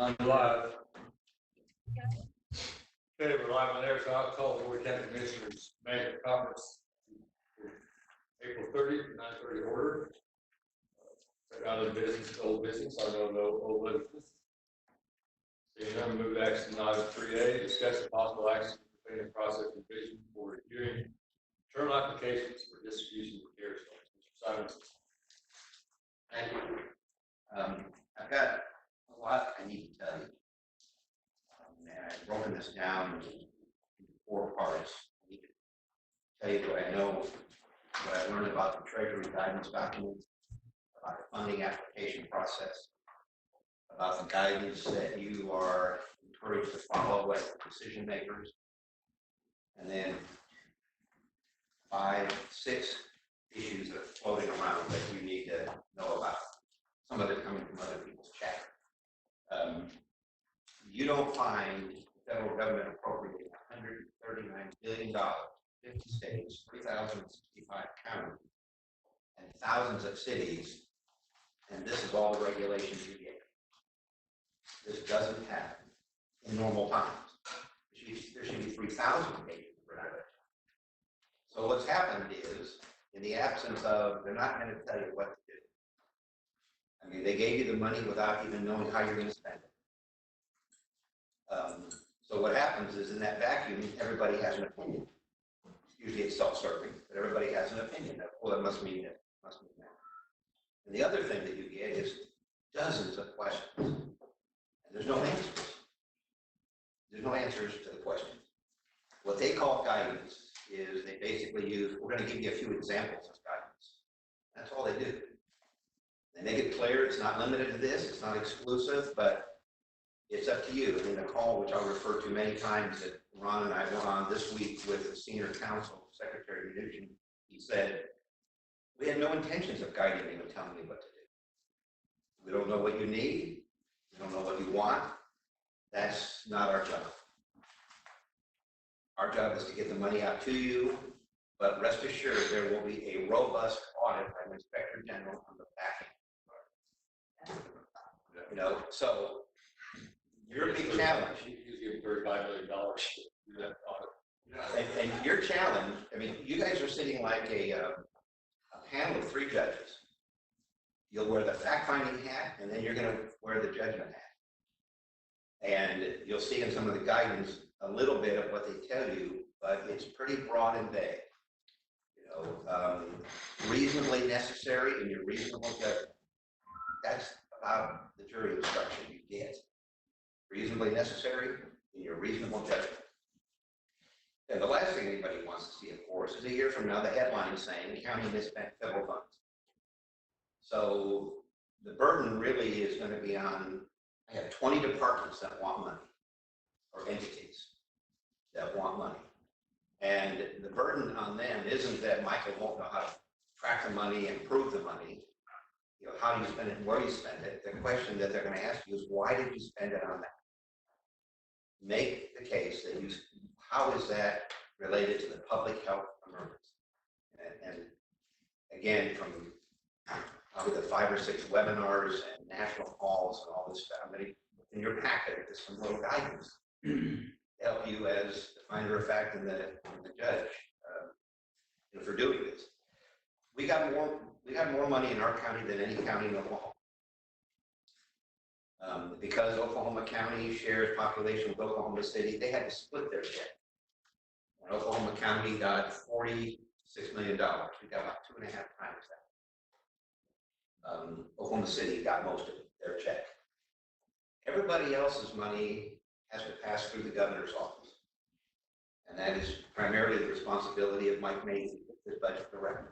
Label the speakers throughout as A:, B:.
A: On live. Okay, we're live on air, so I'll call the Ward County Commissioners Mayor Conference. April 30th, 9:30 order. Out of business, old business, I don't know, old business. Seeing none, move to action item 3A, discuss the possible action pertaining to process revision for reviewing internal applications for distribution of care centers. Mr. Simons.
B: Thank you. I've got a lot I need to tell you. And I've broken this down into 4 parts. I need to tell you what I know, what I learned about the Treasury guidance document, about the funding application process, about the guidance that you are encouraged to follow as decision makers, and then 5, 6 issues that are floating around that you need to know about. Some of it coming from other people's chat. You don't find the federal government appropriating $139 billion, 50 states, 3,065 counties, and thousands of cities, and this is all the regulations you get. This doesn't happen in normal times. There should be 3,000 pages of regulation. So what's happened is, in the absence of, they're not going to tell you what to do. I mean, they gave you the money without even knowing how you're going to spend it. So what happens is, in that vacuum, everybody has an opinion. Usually it's self-serving, but everybody has an opinion of, well, it must mean that, must mean that. And the other thing that you get is dozens of questions, and there's no answers. There's no answers to the questions. What they call guidance is they basically use, we're going to give you a few examples of guidance. That's all they do. They make it clear it's not limited to this, it's not exclusive, but it's up to you. And in a call, which I'll refer to many times, that Ron and I went on this week with the senior counsel, Secretary Mnuchin, he said, we had no intentions of guiding you and telling you what to do. We don't know what you need. We don't know what you want. That's not our job. Our job is to get the money out to you, but rest assured there will be a robust audit by the Inspector General on the back end. You know, so your big challenge.
A: You give $35 million to do that audit.
B: And your challenge, I mean, you guys are sitting like a panel of 3 judges. You'll wear the fact-finding hat, and then you're going to wear the judgment hat. And you'll see in some of the guidance a little bit of what they tell you, but it's pretty broad and vague. You know, reasonably necessary in your reasonable judgment. That's about the jury instruction you get. Reasonably necessary in your reasonable judgment. And the last thing anybody wants to see, of course, is a year from now the headline saying county misspent federal funds. So the burden really is going to be on, I have 20 departments that want money, or entities that want money. And the burden on them isn't that Michael won't know how to track the money and prove the money, you know, how you spend it and where you spend it. The question that they're going to ask you is, why did you spend it on that? Make the case that you, how is that related to the public health emergency? And again, from probably the 5 or 6 webinars and national calls and all this stuff, I mean, in your packet, there's some little guidance to help you as the finder of fact and the judge for doing this. We got more money in our county than any county in Oklahoma. Because Oklahoma County shares population with Oklahoma City, they had to split their check. And Oklahoma County got $46 million. We got about 2.5 times that. Oklahoma City got most of it, their check. Everybody else's money has to pass through the governor's office. And that is primarily the responsibility of Mike Mays to get this budget correct.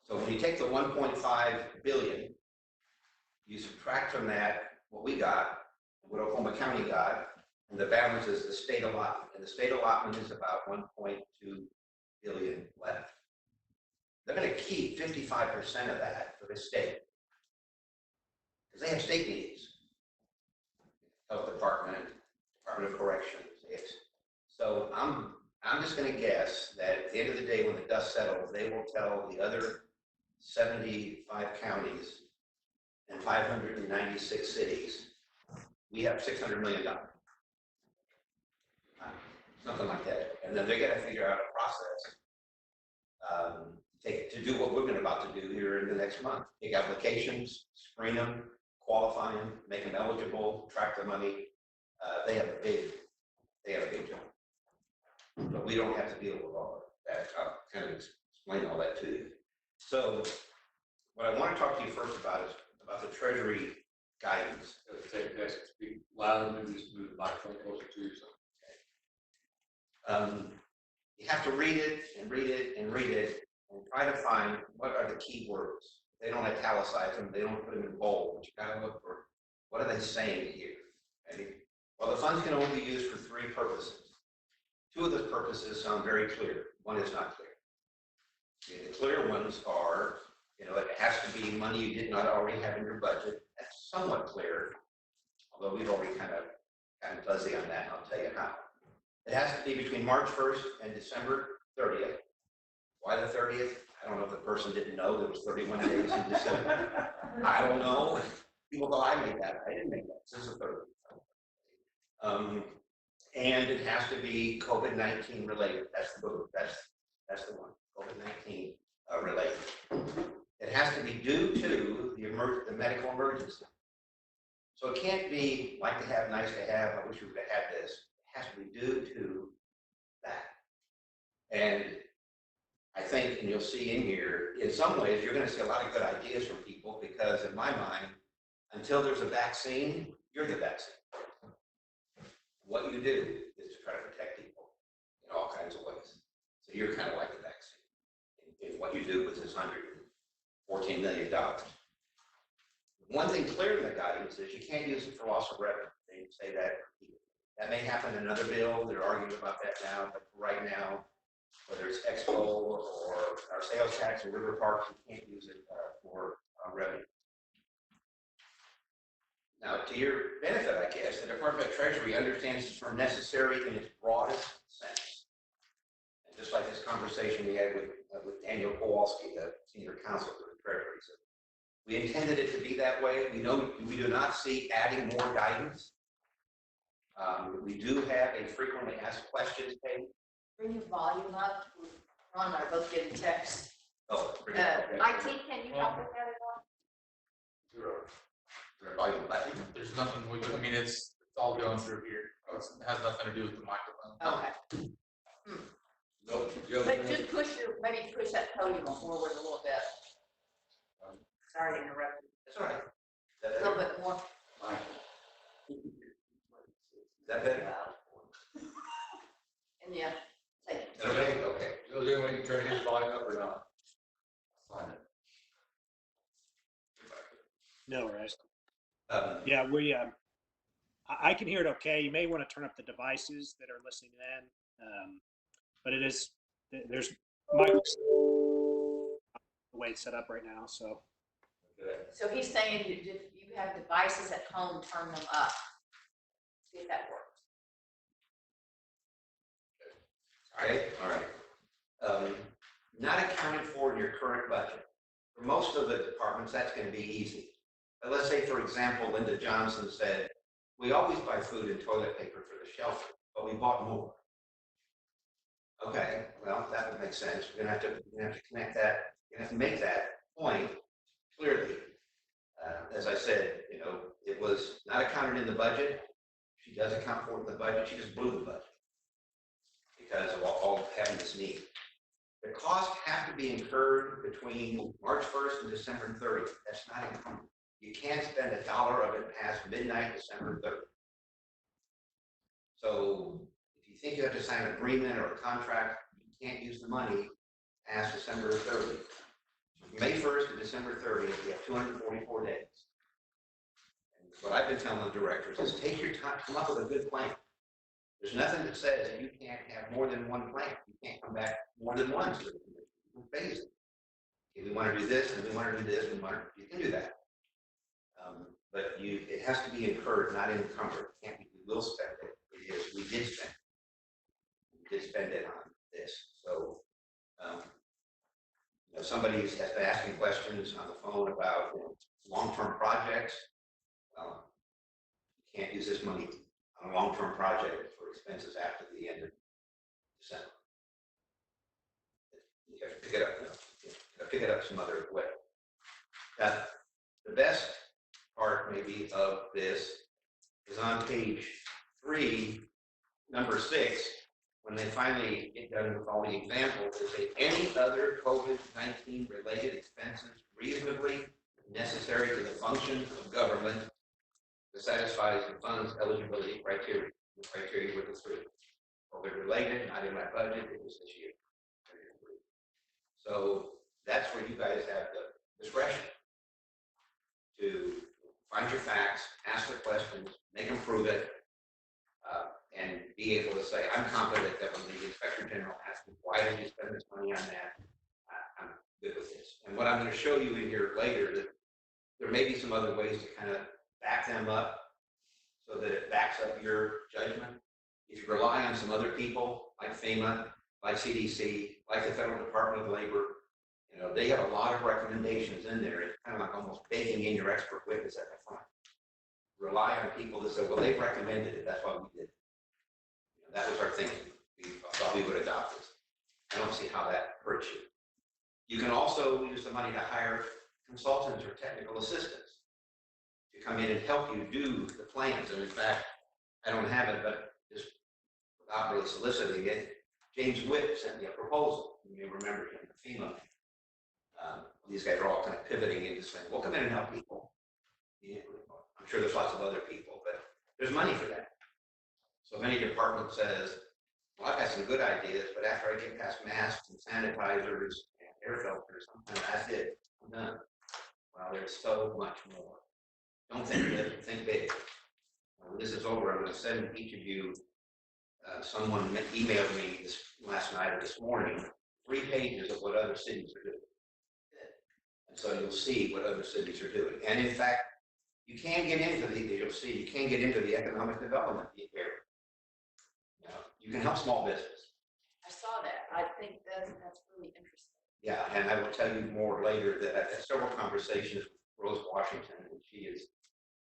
B: So when you take the $1.5 billion, you subtract from that what we got, what Oklahoma County got, and the balance is the state allotment. And the state allotment is about $1.2 billion left. They're going to keep 55% of that for the state, because they have state needs. Health Department, Department of Corrections. So I'm just going to guess that at the end of the day, when the dust settles, they will tell the other 75 counties and 596 cities we have $600 million. Something like that. And then they got to figure out a process to do what we're about to do here in the next month. Take applications, screen them, qualify them, make them eligible, track the money. They have a big job. But we don't have to deal with all of that. I'll kind of explain all that to you. So what I want to talk to you first about is about the Treasury guidance.
A: Take this, speak louder, maybe just move the microphone closer to you.
B: You have to read it and read it and read it and try to find what are the key words. They don't italicize them, they don't put them in bold, but you gotta look for what are they saying here. Okay? Well, the funds can only be used for 3 purposes. 2 of the purposes sound very clear. One is not clear. Okay, the clear ones are, it has to be money you did not already have in your budget. That's somewhat clear, although we've already kind of gotten fuzzy on that, and I'll tell you how. It has to be between March 1st and December 30th. Why the 30th? I don't know if the person didn't know there was 31 days in December. I don't know. People go, I made that. I didn't make that. This is the 30th. And it has to be COVID-19 related. That's the one. COVID-19 related. It has to be due to the medical emergency. So it can't be like to have, nice to have. I wish we would have had this. It has to be due to that. And I think, and you'll see in here, in some ways, you're going to see a lot of good ideas from people because in my mind, until there's a vaccine, you're the vaccine. What you do is to try to protect people in all kinds of ways. So you're kind of like the vaccine in what you do with this $114 million. One thing clear in the guidance is you can't use it for loss of revenue. They say that. That may happen in another bill. They're arguing about that now, but right now, whether it's Expo or our sales tax or river parks, you can't use it for revenue. Now, to your benefit, I guess, the Department of Treasury understands the term necessary in its broadest sense. And just like this conversation we had with Daniel Kowalski, the senior counsel for the Treasury, so we intended it to be that way. We do not see adding more guidance. We do have a frequently asked questions page.
C: Bring your volume up. Ron and I are both getting texts.
B: Oh,
C: IT, can you help with that at all?
B: Volume button.
D: There's nothing we can, I mean, it's all going through here. It has nothing to do with the microphone.
C: Okay.
A: No,
C: But just maybe push that podium forward a little bit. Sorry to interrupt you.
B: That's all right.
C: A little bit more.
B: Is that better?
C: And yeah, take it.
B: Okay, okay.
A: Joe, you want to turn his volume up or not? Fine.
E: No worries.
B: Um,
E: Yeah, I can hear it okay. You may want to turn up the devices that are listening in. But there's mics the way it's set up right now. So
A: Okay.
C: So he's saying if you have devices at home, turn them up. See if that works.
B: all right. Not accounted for in your current budget. For most of the departments, that's going to be easy. But let's say, for example, Linda Johnson said, we always buy food and toilet paper for the shelter, but we bought more. Okay, well, that would make sense. We're going to have to connect that. We're going to have to make that point clearly. As I said, it was not accounted in the budget. She does account for it in the budget. She just blew the budget because of all having this need. The costs have to be incurred between March 1st and December 30th. That's not encumbered. You can't spend $1 of it past midnight, December 30th. So if you think you have to sign an agreement or a contract, you can't use the money past December 30th. So from May 1st to December 30th, you have 244 days. And what I've been telling the directors is take your time, come up with a good plan. There's nothing that says that you can't have more than one plan. You can't come back more than once. We're phased. Okay, we want to do this, and we want to do this, and you can do that. But it has to be incurred, not encumbered. It can't be, we will spend it. It is, we did spend it. We did spend it on this. So, somebody has been asking questions on the phone about long-term projects. You can't use this money on a long-term project for expenses after the end of December. You have to pick it up, you have to pick it up some other way. Now, the best part maybe of this is on page 3, number 6, when they finally get done with all the examples, they say any other COVID-19 related expenses reasonably necessary to the functions of government that satisfies the fund's eligibility criteria. The criteria were the 3. COVID related, not in my budget, it was this year. So that's where you guys have the discretion to find your facts, ask the questions, make them prove it, and be able to say, I'm confident that when the Inspector General asks me, why did you spend this money on that? I'm good with this. And what I'm going to show you in here later, that there may be some other ways to kind of back them up so that it backs up your judgment. If you rely on some other people, like FEMA, like CDC, like the Federal Department of Labor, you know, they have a lot of recommendations in there. It's kind of like almost baking in your expert witness at the front. Rely on people that say, well, they've recommended it, that's why we did it. You know, that was our thinking. We thought we would adopt this. I don't see how that hurts you. You can also use the money to hire consultants or technical assistants to come in and help you do the plans. And in fact, I don't have it, but just without really soliciting it, James Witt sent me a proposal. You may remember him, the FEMA. These guys are all kind of pivoting into saying, we'll come in and help people. Yeah, I'm sure there's lots of other people, but there's money for that. So if any department says, well, I've got some good ideas, but after I get past masks and sanitizers and air filters, that's it, I'm done. Well, there's so much more. Don't think little, think big. When this is over, I'm going to send each of you, someone emailed me this last night or this morning, 3 pages of what other cities are doing. And so you'll see what other cities are doing. And in fact, you can get into you'll see, you can get into the economic development area. You know, you can help small business.
C: I saw that. I think that's really interesting.
B: Yeah, and I will tell you more later that I've had several conversations with Rose Washington, and she is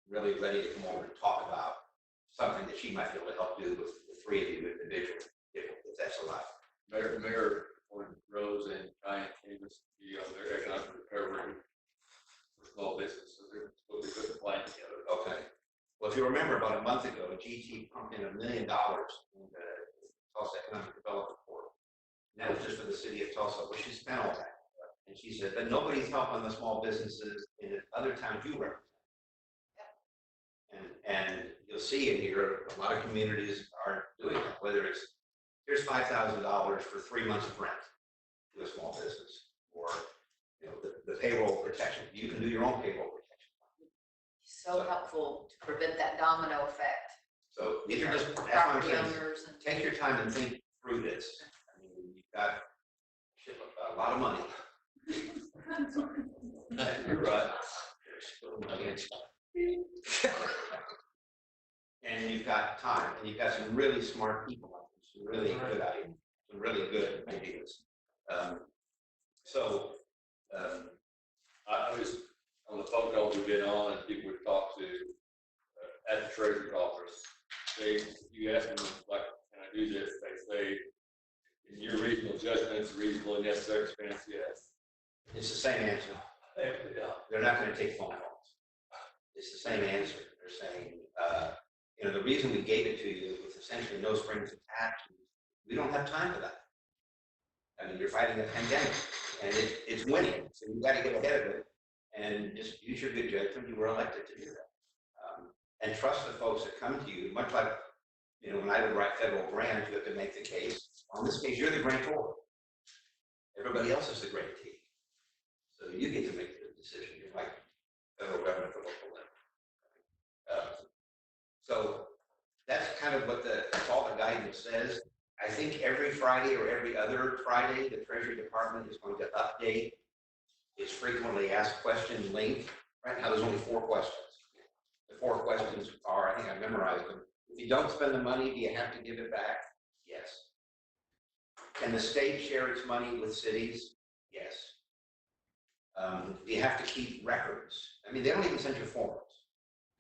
B: really ready to come over and talk about something that she might be able to help do with the 3 of you individually, if that's allowed.
A: Mayor, when Rose and Diane came to be on their economic recovery for small businesses, they're supposed to put a plan together.
B: Okay. Well, if you remember, about a month ago, GT pumped in $1 million in the Tulsa Economic Development Board. And that was just for the city of Tulsa. Well, she spent all that. And she said, but nobody's helping the small businesses in the other towns you represent. And you'll see in here, a lot of communities are doing that, whether it's, here's $5,000 for 3 months of rent to a small business, or you know, the payroll protection. You can do your own payroll protection.
C: So helpful to prevent that domino effect.
B: So these are just, that's what I'm
C: Property
B: saying.
C: owners and
B: Take your time and think through this. I mean, you've got a lot of money. You're right. And you've got time, and you've got some really smart people, some really good ideas, some really good ideas.
A: I was on the phone calls we've been on and people we've talked to at the treasurer's office. You ask them, like, can I do this? They say, in your reasonable judgments, reasonable and necessary expense, yes.
B: It's the same answer. They're not going to take phone calls. It's the same answer. They're saying, you know, the reason we gave it to you with essentially no strings attached, we don't have time for that. I mean, you're fighting a pandemic, and it's winning, so you've got to get ahead of it, and just use your good judgment. You were elected to do that. And trust the folks that come to you, much like, you know, when I would write federal grants, you have to make the case. On this case, you're the grantor. Everybody else is the grantee. So you get to make the decision. You're like federal government at the local level. So that's kind of what that's all the guidance says. I think every Friday or every other Friday, the Treasury Department is going to update its frequently asked question link. Right now, there's only 4 questions. The 4 questions are, I think I memorized them. If you don't spend the money, do you have to give it back? Yes. Can the state share its money with cities? Yes. Do you have to keep records? I mean, they don't even send you forms.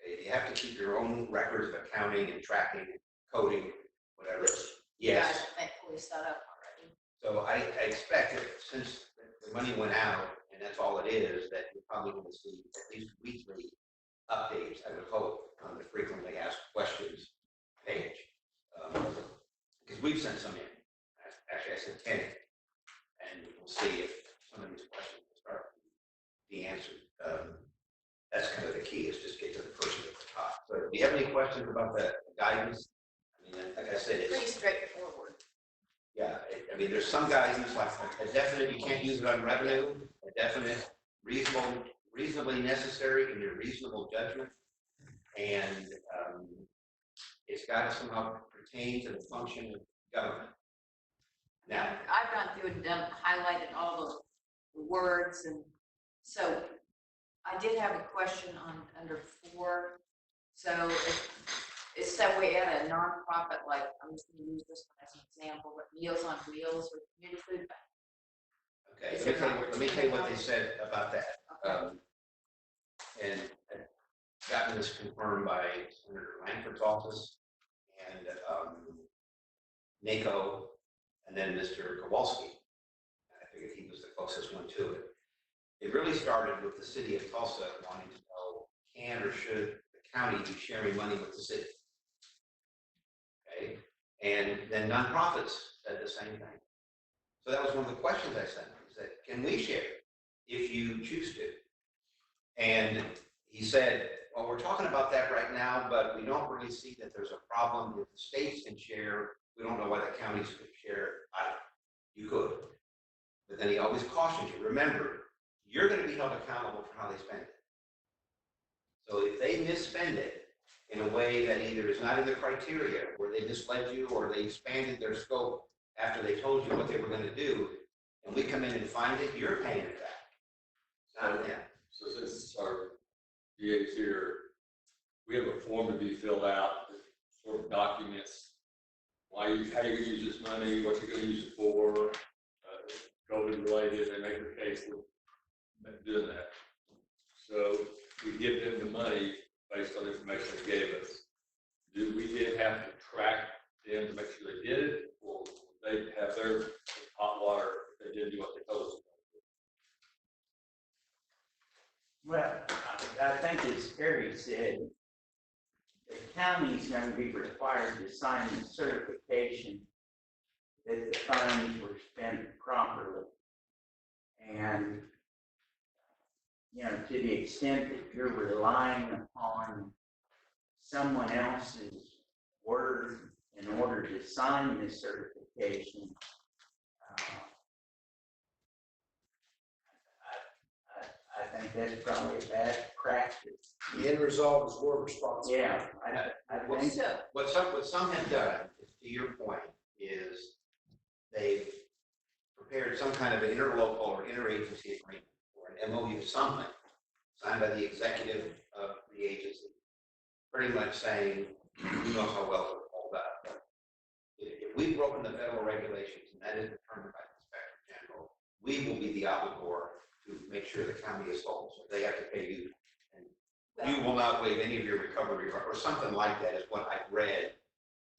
B: Okay, you have to keep your own records of accounting and tracking, coding, whatever.
C: You
B: Yes.
C: guys thankfully set up already.
B: So I expect that since the money went out, and that's all it is, that you're probably going to see at least weekly updates, I would hope, on the frequently asked questions page. Because we've sent some in. Actually, I sent 10 in. And we'll see if some of these questions will start to be answered. That's kind of the key, is just get to the person at the top. So do you have any questions about the guidance? I mean, like I said,
C: Pretty
B: it's,
C: straightforward.
B: yeah, I mean, there's some guidance, like a definite, you can't use it on revenue, a definite, reasonably necessary in your reasonable judgment. And it's got to somehow pertain to the function of government. Now,
C: I've gone through and highlighted all the words, and so I did have a question on under 4. So it's so we had a nonprofit, like, I'm just going to use this one as an example, but Meals on Wheels or Community Food Bank.
B: okay,
C: Is
B: let
C: it
B: me tell you what they said about that.
C: Okay.
B: And I've gotten this confirmed by Senator Langford's office and NACO, and then Mr. Kowalski. I figured he was the closest one to it. It really started with the city of Tulsa wanting to know, can or should the county be sharing money with the city? Okay, and then nonprofits said the same thing. So that was one of the questions I sent him, is that, can we share if you choose to? And he said, well, we're talking about that right now, but we don't really see that there's a problem if the states can share. We don't know why the counties could share either. You could. But then he always cautions you, remember, you're going to be held accountable for how they spend it. So if they misspend it in a way that either is not in the criteria, or they misled you, or they expanded their scope after they told you what they were going to do, and we come in and find it, you're paying it back. Not them.
A: So since our DAs here, we have a form to be filled out that sort of documents how you're going to use this money, what you're going to use it for, COVID related, they make their case with doing that. So we give them the money based on the information they gave us. Do we then have to track them to make sure they did it, or they have their hot water if they didn't do what they told us?
F: Well, I think as Harry said, the county's going to be required to sign the certification that the funds were spent properly. And, you know, to the extent that you're relying upon someone else's word in order to sign the certification, I think that's probably a bad practice.
G: The end result is we're responsible.
F: Yeah, I think
C: So,
B: What some have done, to your point, is they've prepared some kind of an interlocal or interagency agreement or an MOU, something signed by the executive of the agency, pretty much saying, who knows how well it'll hold up. If we've broken the federal regulations, and that is determined by the Inspector General, we will be the obligor to make sure the county is whole. So they have to pay you, and you will not waive any of your recovery, or something like that is what I've read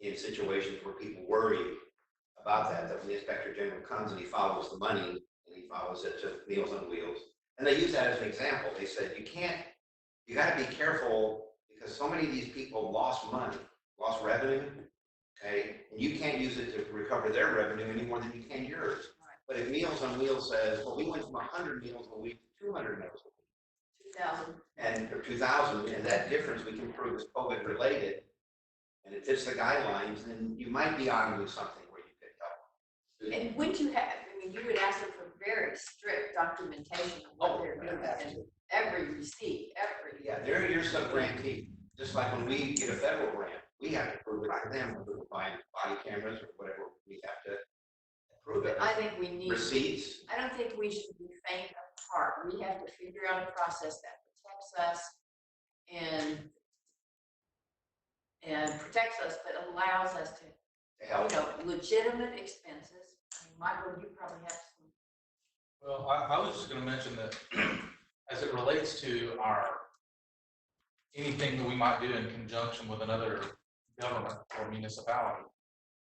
B: in situations where people worry about that when the Inspector General comes and he follows the money and he follows it to Meals on Wheels. And they use that as an example. They said, you got to be careful because so many of these people lost money, lost revenue, okay? And you can't use it to recover their revenue any more than you can yours.
C: Right.
B: But if Meals on Wheels says, well, we went from 100 meals a week to 200 meals a week,
C: 2000.
B: and or 2,000, and that difference we can prove is COVID related, and it fits the guidelines, then you might be onto something where you could help.
C: And would you have, I mean, you would ask them for very strict documentation of what they're doing, and every receipt, every.
B: Yeah, they're your sub-grantee. Just like when we get a federal grant, we have to prove it to them, whether we're buying body cameras or whatever, we have to prove it.
C: I think we need.
B: Receipts.
C: I don't think we should be faint of heart. We have to figure out a process that protects us and protects us, but allows us to,
B: To help.
C: you know, legitimate expenses. I mean, Michael, you probably have some.
D: Well, I was just gonna mention that as it relates to our anything that we might do in conjunction with another government or municipality,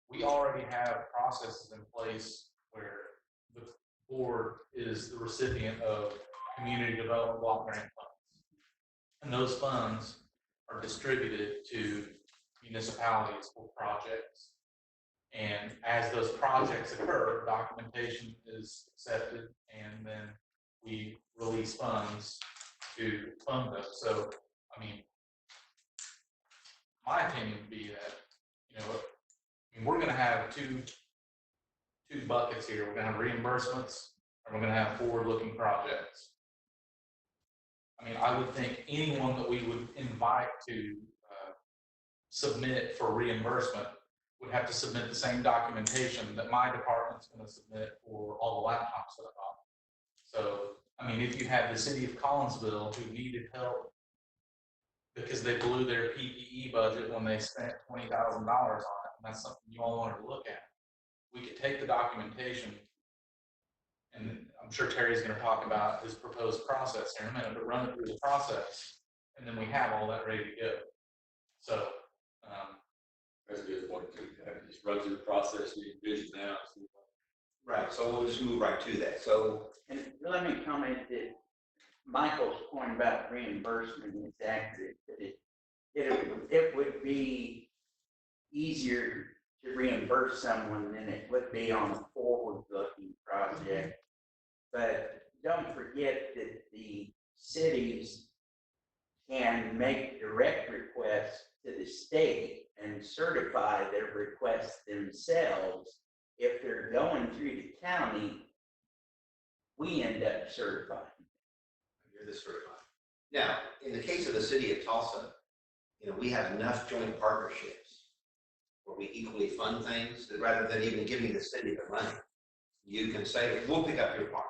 D: we already have processes in place where the board is the recipient of community development block grant funds. And those funds are distributed to municipalities for projects. And as those projects occur, documentation is accepted, and then we release funds to fund those. So, I mean, my opinion would be that, you know, I mean, we're gonna have two buckets here. We're gonna have reimbursements, and we're gonna have forward-looking projects. I mean, I would think anyone that we would invite to submit for reimbursement would have to submit the same documentation that my department's gonna submit for all the laptops that I bought. So, I mean, if you had the city of Collinsville who needed help because they blew their PPE budget when they spent $20,000 on it, and that's something you all wanted to look at, we could take the documentation, and I'm sure Terry's gonna talk about his proposed process here in a minute, but run it through the process, and then we have all that ready to go. So,
A: That's a good point too. Just run through the process, you envision now.
B: Right, so we'll just move right to that. So,
F: And let me comment that Michael's point about reimbursement is accurate, that it would be easier to reimburse someone than it would be on a forward-looking project. But don't forget that the cities can make direct requests to the state and certify their requests themselves. If they're going through the county, we end up certifying.
B: you're the certified. Now, in the case of the city of Tulsa, you know, we have enough joint partnerships where we equally fund things that rather than even giving the city the money, you can say, we'll pick up your part.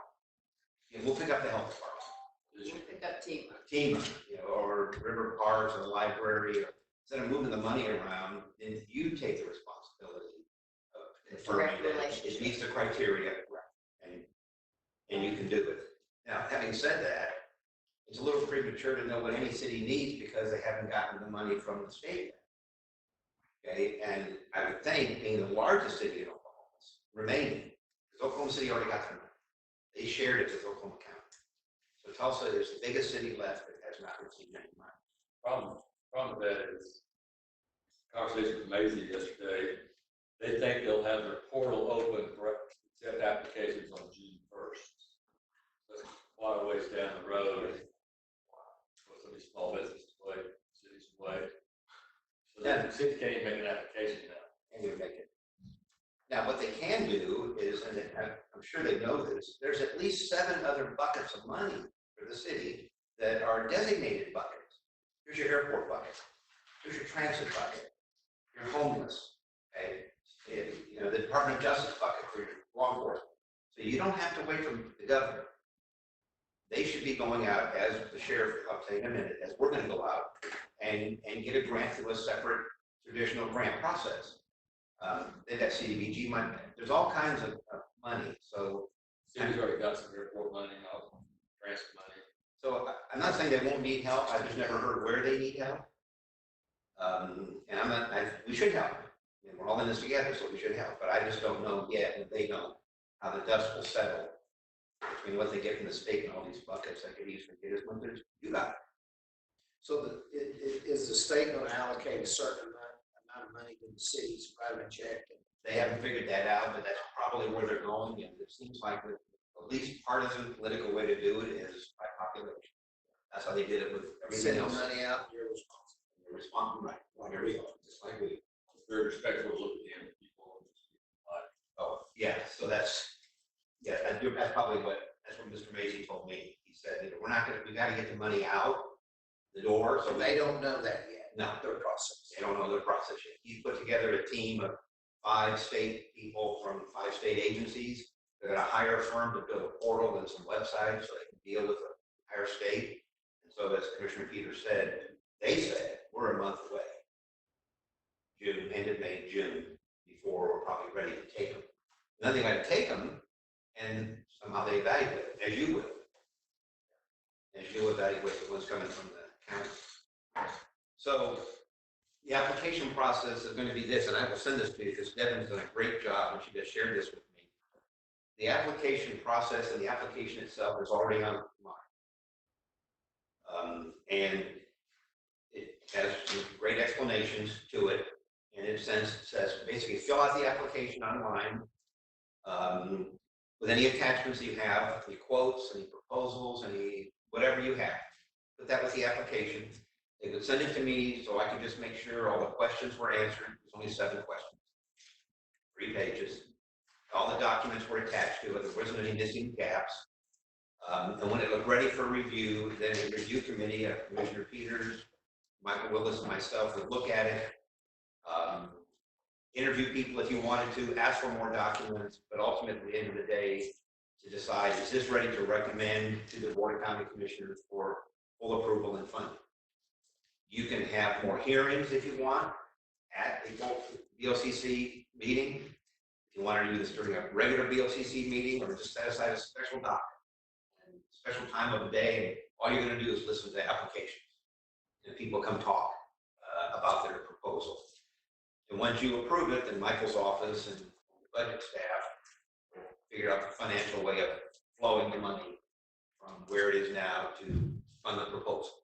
B: And we'll pick up the health department.
C: We'll pick up team.
B: Team, you know, or River Parks or the library, or instead of moving the money around, then you take the responsibility of confirming
C: Direct
B: that it
C: relationship.
B: meets the criteria, and you can do it. Now, having said that, it's a little premature to know what any city needs because they haven't gotten the money from the state yet. Okay, and I would think being the largest city in Oklahoma, remaining, because Oklahoma City already got their money. They shared it with Oklahoma County. So Tulsa is the biggest city left that has not received any money.
A: Problem with that is, conversation with Maisie yesterday, they think they'll have their portal open for accept applications on June 1st. That's a lot of ways down the road. Some of these small businesses away, cities away. So the city can't even make an application now.
B: And you make it. Now, what they can do is, and I'm sure they know this, there's at least 7 other buckets of money for the city that are designated buckets. Here's your airport bucket. Here's your transit bucket. You're homeless. Okay. You know, the Department of Justice bucket for your law enforcement. So you don't have to wait for the governor. They should be going out as the sheriff, I'll tell you in a minute, as we're going to go out and get a grant through a separate traditional grant process. They've got CDBG money. There's all kinds of money. So
A: City's already got some airport money, transit money.
B: So I'm not saying they won't need help. I've just never heard where they need help. And I'm not. We should help. I mean, we're all in this together, so we should help. But I just don't know yet, and they know how the dust will settle between what they get from the state and all these buckets. I could easily get as much as you got.
G: So is the state going to allocate a certain amount of money to the cities, private check?
B: They haven't figured that out, but that's probably where they're going. And it seems like the least partisan political way to do it is by population. That's how they did it with everything else.
G: Money out, you're responsible.
B: You're responsible, right? Like everything, just like we.
A: Very respectful of looking at the people.
B: Oh, yeah. So that's that's probably what Mr. Macy told me. He said, you know, we got to get the money out the door. So
G: They don't know that yet.
B: No,
G: Their process.
B: they don't know their process yet. He put together a team of 5 state people from 5 state agencies. They're going to hire a firm to build a portal and some websites so they can deal with the entire state. And so, as Commissioner Peters said, they said we're a month away. June, end of May, June, before we're probably ready to take them. And then they got to take them, and somehow they evaluate it, as you will. As you evaluate the ones coming from the county. So the application process is going to be this, and I will send this to you because Devin's done a great job and she just shared this with me. The application process and the application itself is already online. And it has some great explanations to it. And in a sense, it says basically fill out the application online with any attachments you have, any quotes, any proposals, any whatever you have. Put that with the application. They would send it to me so I could just make sure all the questions were answered. There's only 7 questions, 3 pages. All the documents were attached to it. There wasn't any missing gaps. And when it looked ready for review, then a review committee, Commissioner Peters, Michael Willis, and myself would look at it, interview people if you wanted to, ask for more documents, but ultimately at the end of the day, to decide, is this ready to recommend to the Board of County Commissioners for full approval and funding? You can have more hearings if you want at a BOCC meeting. If you want to do this during a regular BOCC meeting, or just set aside a special docket, and special time of the day, and all you're going to do is listen to the applications. And people come talk about their proposal. And once you approve it, then Michael's office and the budget staff will figure out the financial way of flowing the money from where it is now to fund the proposal.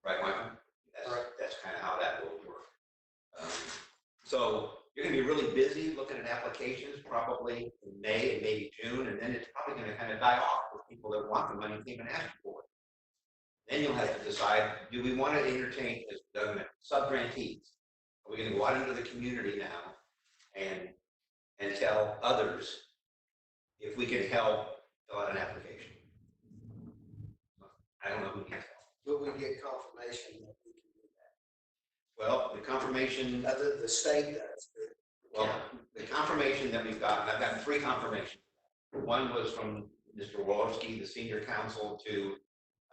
B: Right, Michael? That's kind of how that will work. So you're going to be really busy looking at applications probably in May and maybe June, and then it's probably going to kind of die off with people that want the money and even ask for it. Then you'll have to decide, do we want to entertain as government sub-grantees? Are we going to go out into the community now and tell others if we can help fill out an application? I don't know who can help.
G: Will we get confirmation that we can do that?
B: Well, the confirmation,
G: The state does.
B: well, the confirmation that we've gotten, I've gotten 3 confirmations. One was from Mr. Woloski, the senior counsel to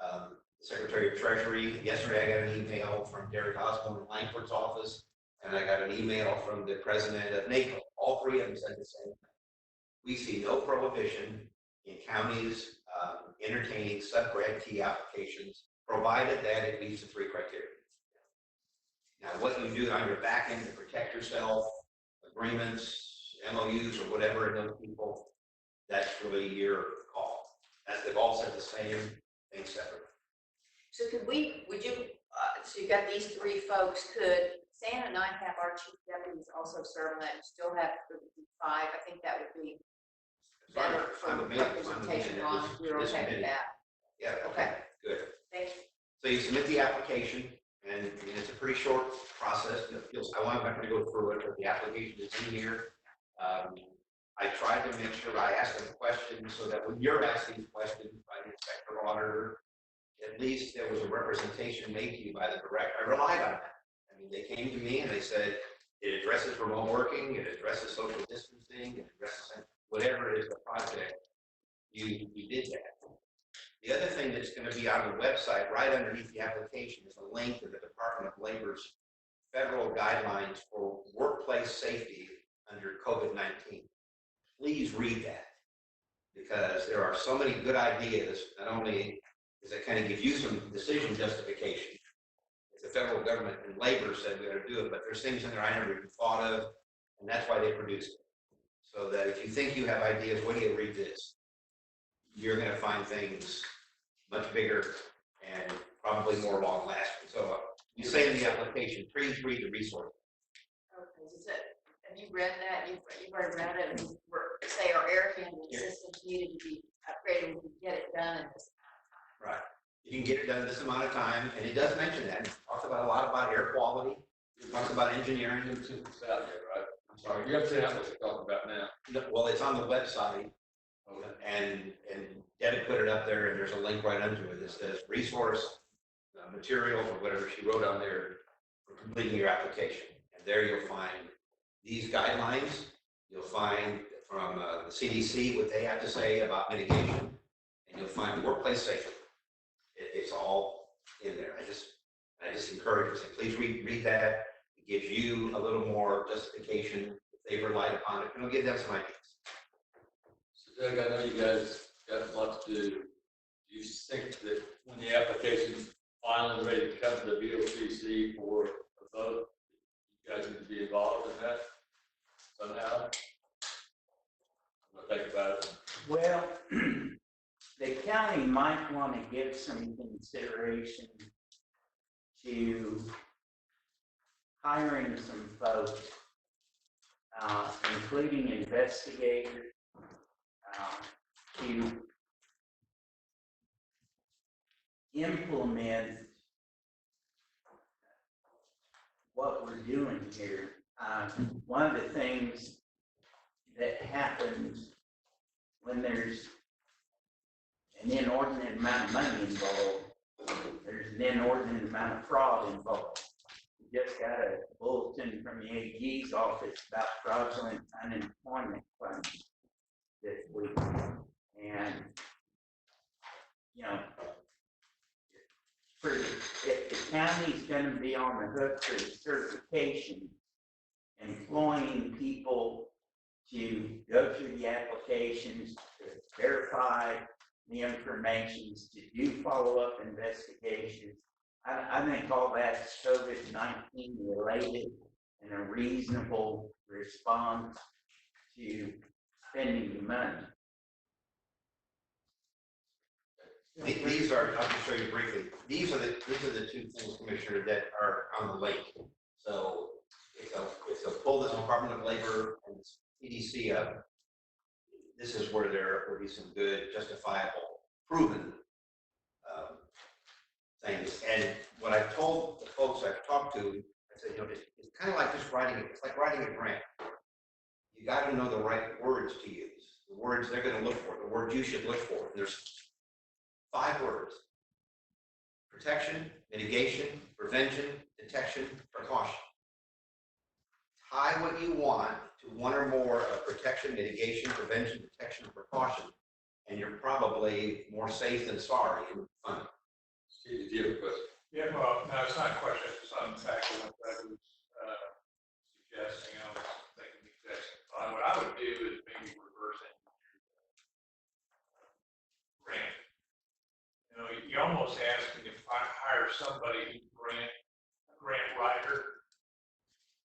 B: the Secretary of Treasury. Yesterday, I got an email from Derek Osborne in Langford's office, and I got an email from the president of NACO. All 3 of them said the same thing. We see no prohibition in counties entertaining sub-grantee applications, provided that it meets the 3 criteria. Now, what you do on your back end to protect yourself, agreements, MOUs, or whatever, and those people, that's really your call. They've all said the same thing separately.
C: So would you, so you got these 3 folks, could Stan and I have our chief deputies also serve on that, and still have 5? I think that would be better for representation on, if you're okay with that.
B: Yeah,
C: Okay.
B: good.
C: Thank you.
B: So you submit the application, and it's a pretty short process. I'm not going to go through it, but the application is in here. I tried to make sure I asked them questions so that when you're asking questions by the inspector auditor, at least there was a representation made to you by the director. I relied on that. I mean, they came to me and they said, it addresses remote working, it addresses social distancing, it addresses whatever it is the project, you did that. The other thing that's going to be on the website, right underneath the application, is a link to the Department of Labor's federal guidelines for workplace safety under COVID-19. Please read that, because there are so many good ideas. Not only does it kind of give you some decision justification, if the federal government and labor said we ought to do it, but there's things in there I never even thought of, and that's why they produced it. So that if you think you have ideas, when you read this, you're going to find things much bigger and probably more long lasting. So you say in the application, please read the resource.
C: Okay, is it, have you read that? You've already read it, and say our air handling systems needed to be upgraded, we could get it done in this amount of time.
B: Right. You can get it done in this amount of time, and it does mention that. It talks about a lot about air quality. It talks about engineering.
A: It's out there, right? I'm sorry, you have to say what you're talking about now.
B: Well, it's on the website, and Debbie put it up there, and there's a link right under it that says resource materials or whatever she wrote on there for completing your application. And there you'll find these guidelines. You'll find from the CDC what they have to say about mitigation, and you'll find workplace safety. It's all in there. I just encourage you to say, please read that. It gives you a little more justification if they've relied upon it, and it'll give them some ideas.
A: So Doug, I know you guys got a lot to do. Do you think that when the application's finally ready to come to the BOCC for a vote. You guys need to be involved in that somehow. What do you think about it?
F: Well, the county might want to give some consideration to hiring some folks, including investigators, to implement what we're doing here. One of the things that happens when there's an inordinate amount of money involved, there's an inordinate amount of fraud involved. We just got a bulletin from the AG's office about fraudulent unemployment claims this week. And, you know, if the county's gonna be on the hook for the certification, employing people to go through the applications, to verify the information, to do follow-up investigations. I think all that's COVID-19 related and a reasonable response to spending the money.
B: These are, I'll just show you briefly, these are the two things, Commissioner, that are on the lake. So if they'll pull this Department of Labor and EDC up, this is where there will be some good, justifiable, proven things. And what I've told the folks I've talked to, I said, you know, it's kind of like just writing it. It's like writing a grant. You got to know the right words to use, the words they're going to look for, the words you should look for. And there's 5 words: protection, mitigation, prevention, detection, precaution. Tie what you want to one or more of protection, mitigation, prevention, detection, precaution, and you're probably more safe than sorry in funding.
A: Steve, do you have a question?
H: Yeah, well, no, it's not a question, it's on exactly what I was suggesting. I was thinking the exact same thought. What I would do is maybe reverse engineer the grant. You know, you almost ask me if I hire somebody who's a grant writer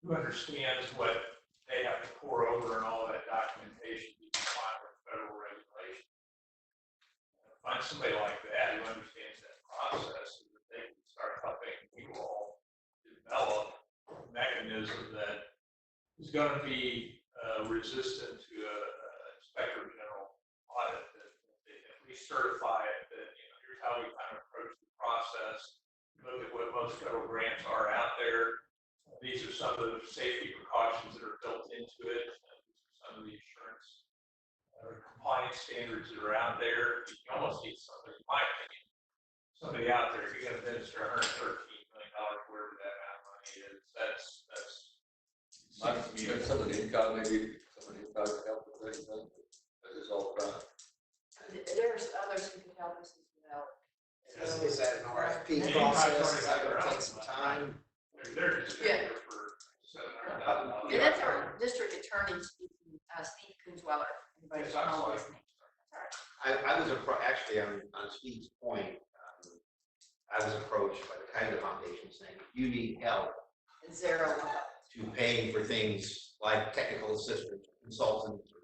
H: who understands what they have to pour over and all that documentation to comply with federal regulation. Find somebody like that who understands that process so that they can start helping you all develop a mechanism that is going to be resistant to a inspector general audit, that if we certify it, that, you know, here's how we kind of approach the process, look at what most federal grants are out there. These are some of the safety precautions that are built into it. These are some of the insurance compliance standards that are out there. You almost need somebody, in my opinion, somebody out there. You're going to administer $113 million, wherever that amount of money is. That's
A: Some of the income, maybe some of the income to help with things. That is all fine.
C: There's others who can help us as well.
G: Is that an RFP process? Is that gonna take some time?
H: they're just
C: Yeah.
H: there for $700,000.
C: And that's our district attorney, Steve Kunzweller. Everybody's
H: Yes, I'm
C: all
H: sorry.
C: listening. That's all right.
B: I was actually on Steve's point. I was approached by the Kaiser Foundation saying, if you need help
C: And zero.
B: to pay for things like technical assistance, consultants, or,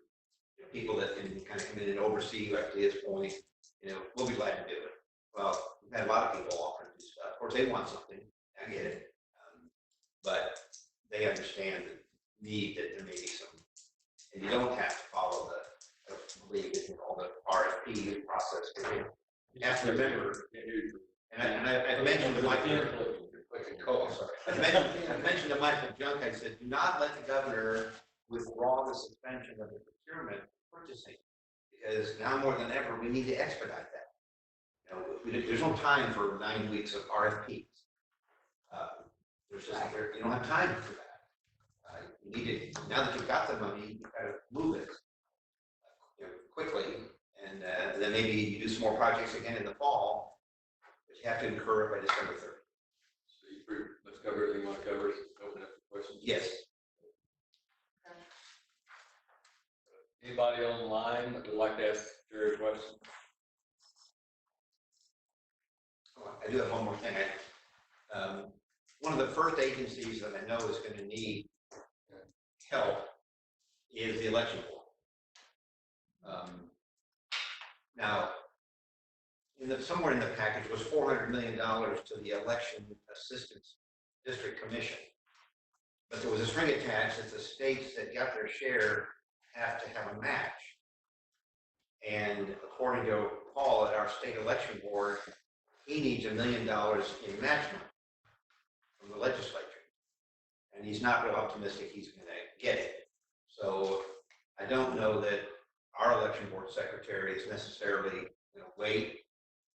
B: you know, people that can kind of come in and oversee, like to his point, you know, we'll be glad to do it. Well, we've had a lot of people offering to do stuff. Of course, they want something. I get it. But they understand the need that there may be some, and you don't have to follow the, I believe, all the RFP process. You have to remember, and I mentioned to Michael, I mentioned to Michael Junk, I said, do not let the governor withdraw the suspension of the procurement purchasing, because now more than ever, we need to expedite that. You know, there's no time for 9 weeks of RFPs. You don't have time for that. You need to, now that you've got the money, you've got to move it, you know, quickly, and then maybe you do some more projects again in the fall, but you have to incur it by December 30th.
A: So let's cover everything you want to cover. Open up for questions.
B: Yes.
A: Anybody online that would like to ask Jerry a question?
B: I do have one more thing. One of the first agencies that I know is going to need help is the election board. Now, somewhere in the package was $400 million to the Election Assistance District Commission. But there was a string attached that the states that got their share have to have a match. And according to Paul at our state election board, he needs $1 million in match money from the legislature. And he's not real optimistic he's going to get it. So I don't know that our election board secretary is necessarily going to wait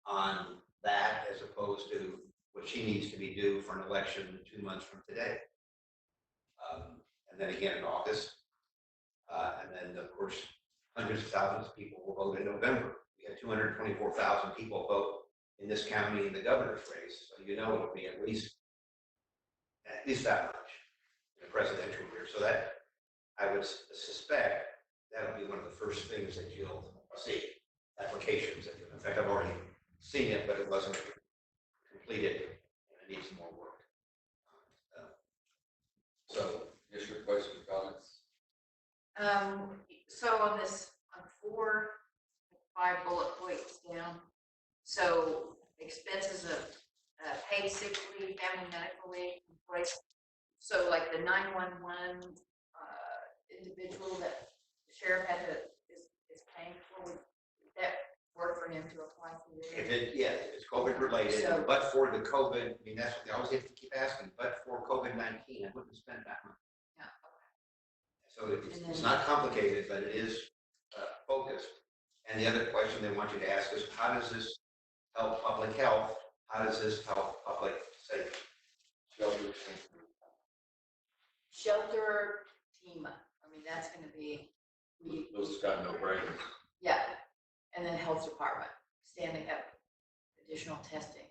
B: on that as opposed to what she needs to be due for an election 2 months from today. And then again in August. And then, of course, hundreds of thousands of people will vote in November. We had 224,000 people vote in this county in the governor's race. So you know it'll be at least that much in the presidential year. So that, I would suspect, that'll be one of the first things that you'll see, applications. In fact, I've already seen it, but it wasn't completed, and it needs some more work. So,
A: Yes, your questions, comments?
C: So on this, on 5 bullet points down, so expenses of paid sick leave, family medical leave, employees. So like the 911 individual that the sheriff is paying for, would that work for him to apply for this?
B: if it's COVID related,
C: So-
B: but for the COVID, I mean, that's what they always have to keep asking, but for COVID-19, I wouldn't spend that much.
C: Yeah,
B: So it's not complicated, but it is focused. And the other question they want you to ask is, how does this help public health? How does this help public safety?
C: Shelter team, I mean, that's gonna be,
A: Those have got no brainers.
C: yeah, and then health department, standing up additional testing.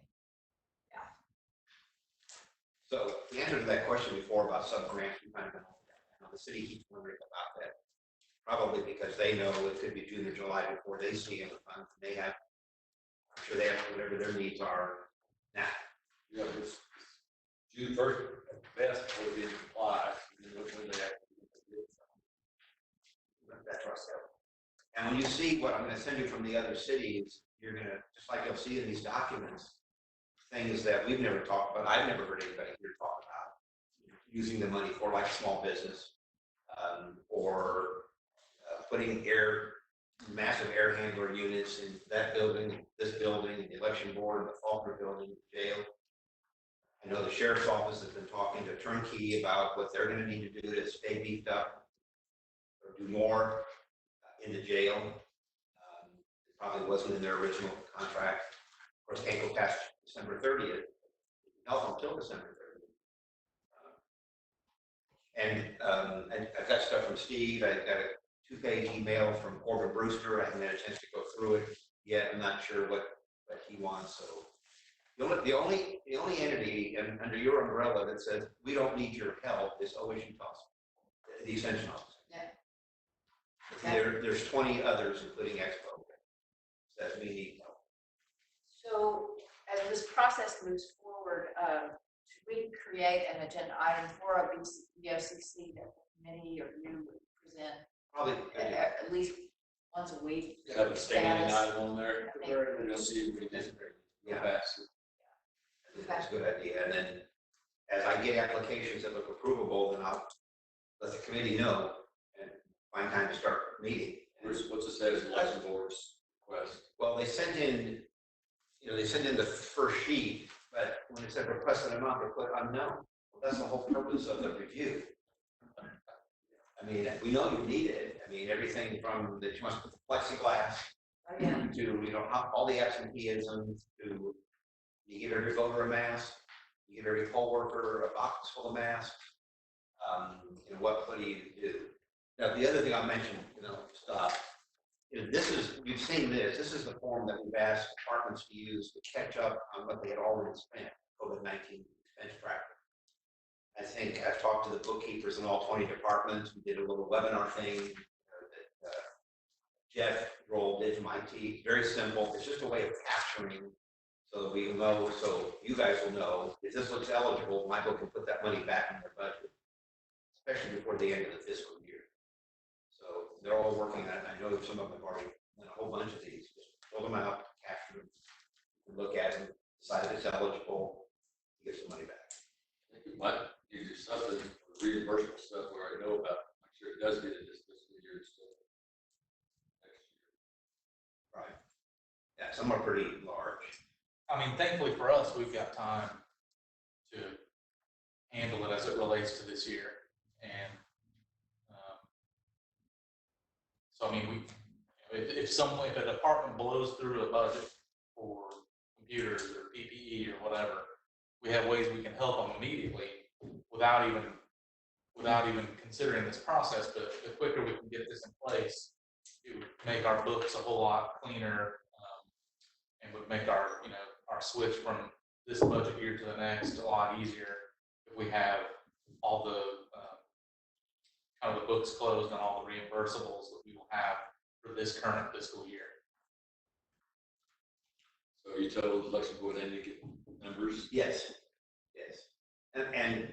B: So the answer to that question before about sub-grants, we kind of know the city keeps wondering about that. Probably because they know it could be June or July before they see any funds. They have, I'm sure they have whatever their needs are now.
A: Yeah, it's June 1st at best before they apply, and then when they actually get it.
B: That's what I said. And when you see what I'm going to send you from the other cities, you're going to, just like you'll see in these documents, things that we've never talked about, I've never heard anybody here talk about, using the money for like small business, or putting massive air handler units in that building, this building, the election board, the Faulkner building, the jail. I know the sheriff's office has been talking to Turnkey about what they're going to need to do to stay beefed up or do more in the jail. It probably wasn't in their original contract. Of course, can't go past December 30th. Health until December 30th. And I've got stuff from Steve. I've got a 2-page email from Corbin Brewster. I haven't had a chance to go through it yet. I'm not sure what he wants. So the only entity under your umbrella that says we don't need your help is OSU Tulsa, the extension office.
C: Yeah.
B: There's 20 others, including Expo, that we need help.
C: So as this process moves forward, should we create an agenda item for a BOCC that the committee or you would present
B: Probably.
C: at least once a week?
A: Have a standing
C: Status.
A: item on there,
C: I think-
A: and you'll see if we can go
B: Yeah.
A: faster.
B: That's a good idea. And then as I get applications that look approvable, then I'll let the committee know and find time to start meeting.
A: Bruce, what's the status of election board's request?
B: Well, they sent in the first sheet, but when it said requested amount, they put unknown. Well, that's the whole purpose of the review. I mean, we know you need it. I mean, everything from that you must put the plexiglass
C: Oh, yeah.
B: to, all the absenteeism, to you give every voter a mask, you give every poll worker a box full of masks. What do you do? Now, the other thing I mentioned, stop. You've seen this is the form that we've asked departments to use to catch up on what they had already spent, COVID-19 expense tracker. I think I've talked to the bookkeepers in all 20 departments. We did a little webinar thing that Jeff Roll did from IT. Very simple. It's just a way of capturing So that we will know, so you guys will know, if this looks eligible, Michael can put that money back in their budget, especially before the end of the fiscal year. So they're all working on it. I know some of them have already done a whole bunch of these, just pull them out, capture them, look at them, decide if it's eligible, get some money back.
A: I think we might give you something, reimbursement stuff we already know about, make sure it does get it this fiscal year instead of next year.
B: Right. Yeah, some are pretty large.
D: I mean, thankfully for us, we've got time to handle it as it relates to this year. And so, I mean, if a department blows through a budget for computers or PPE or whatever, we have ways we can help them immediately without even considering this process. But the quicker we can get this in place, it would make our books a whole lot cleaner, and would make our switch from this budget year to the next a lot easier if we have all the kind of the books closed and all the reimbursables that we will have for this current fiscal year.
A: So you told the election board then you get numbers?
B: Yes, yes. And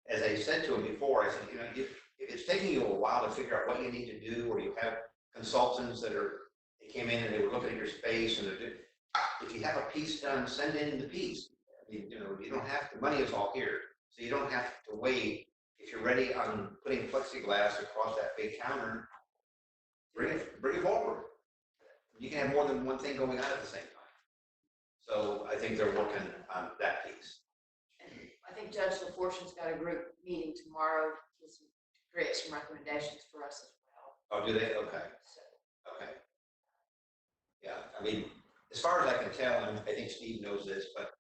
B: as I said to him before, I said, if it's taking you a while to figure out what you need to do, or you have consultants they came in and they were looking at your space and if you have a piece done, send in the piece. I mean, you don't have to, money is all here. So you don't have to wait. If you're ready on putting plexiglass across that big counter, bring it forward. You can have more than one thing going on at the same time. So I think they're working on that piece.
C: And I think Judge LaFortune's got a group meeting tomorrow to create some recommendations for us as well.
B: Oh, do they? Okay.
C: So,
B: Okay. Yeah, I mean, as far as I can tell, and I think Steve knows this, but